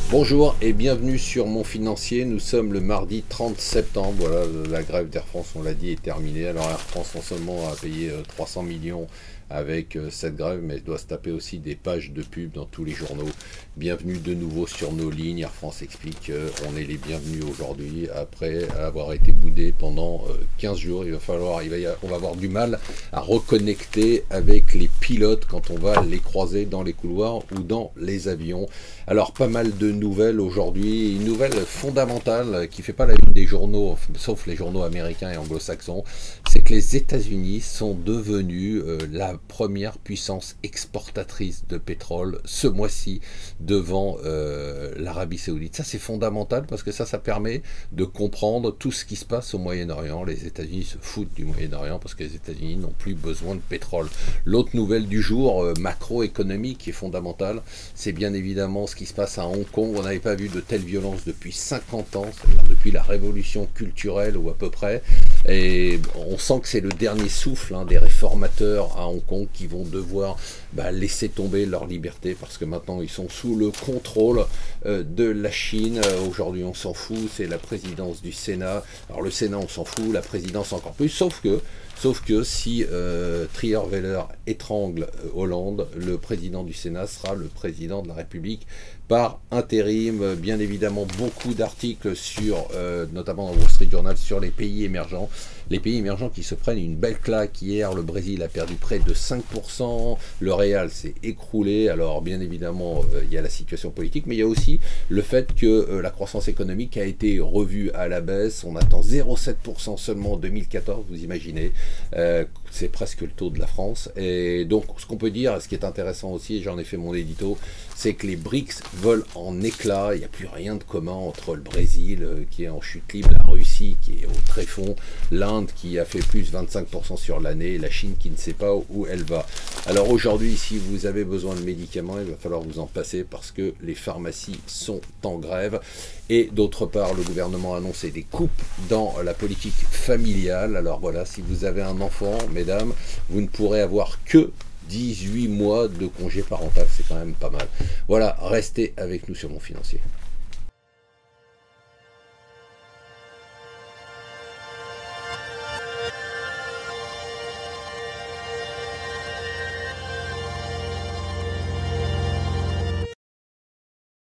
Bonjour et bienvenue sur Mon Financier. Nous sommes le mardi 30 septembre. Voilà, la grève d'Air France, on l'a dit, est terminée. Alors Air France non seulement a payé 300 millions avec cette grève, mais doit se taper aussi des pages de pub dans tous les journaux. Bienvenue de nouveau sur nos lignes. Air France explique qu'on est les bienvenus aujourd'hui après avoir été boudé pendant 15 jours. On va avoir du mal à reconnecter avec les pilotes quand on va les croiser dans les couloirs ou dans les avions. Alors pas mal de nouvelles aujourd'hui, une nouvelle fondamentale qui ne fait pas la une des journaux, sauf les journaux américains et anglo-saxons, c'est que les États-Unis sont devenus la première puissance exportatrice de pétrole ce mois-ci devant l'Arabie Saoudite. Ça c'est fondamental parce que ça permet de comprendre tout ce qui se passe au Moyen-Orient. Les États-Unis se foutent du Moyen-Orient parce que les États-Unis n'ont plus besoin de pétrole. L'autre nouvelle du jour, macroéconomique, qui est fondamentale, c'est bien évidemment ce qui se passe à Hong Kong. On n'avait pas vu de telle violence depuis 50 ans, c'est-à-dire depuis la révolution culturelle ou à peu près. Et on sent que c'est le dernier souffle des réformateurs à Hong Kong qui vont devoir laisser tomber leur liberté parce que maintenant ils sont sous le contrôle de la Chine. Aujourd'hui on s'en fout, c'est la présidence du Sénat. Alors le Sénat on s'en fout, la présidence encore plus, sauf que si Trierweiler étrangle Hollande, le président du Sénat sera le président de la République par intérim. Bien évidemment, beaucoup d'articles sur, notamment dans le Wall Street Journal, sur les pays émergents. Les pays émergents qui se prennent une belle claque. Hier, le Brésil a perdu près de 5%, le Real s'est écroulé. Alors, bien évidemment, il y a la situation politique, mais il y a aussi le fait que la croissance économique a été revue à la baisse. On attend 0,7% seulement en 2014, vous imaginez. C'est presque le taux de la France. Et donc, ce qu'on peut dire, ce qui est intéressant aussi, j'en ai fait mon édito, c'est que les BRICS volent en éclats. Il n'y a plus rien de commun entre le Brésil, qui est en chute libre, la Russie, qui est au tréfonds, l'Inde, qui a fait plus 25% sur l'année, la Chine, qui ne sait pas où elle va. Alors aujourd'hui, si vous avez besoin de médicaments, il va falloir vous en passer parce que les pharmacies sont en grève. Et d'autre part, le gouvernement a annoncé des coupes dans la politique familiale. Alors voilà, si vous avez un enfant, mesdames, vous ne pourrez avoir que 18 mois de congé parental, c'est quand même pas mal. Voilà, restez avec nous sur Mon Financier.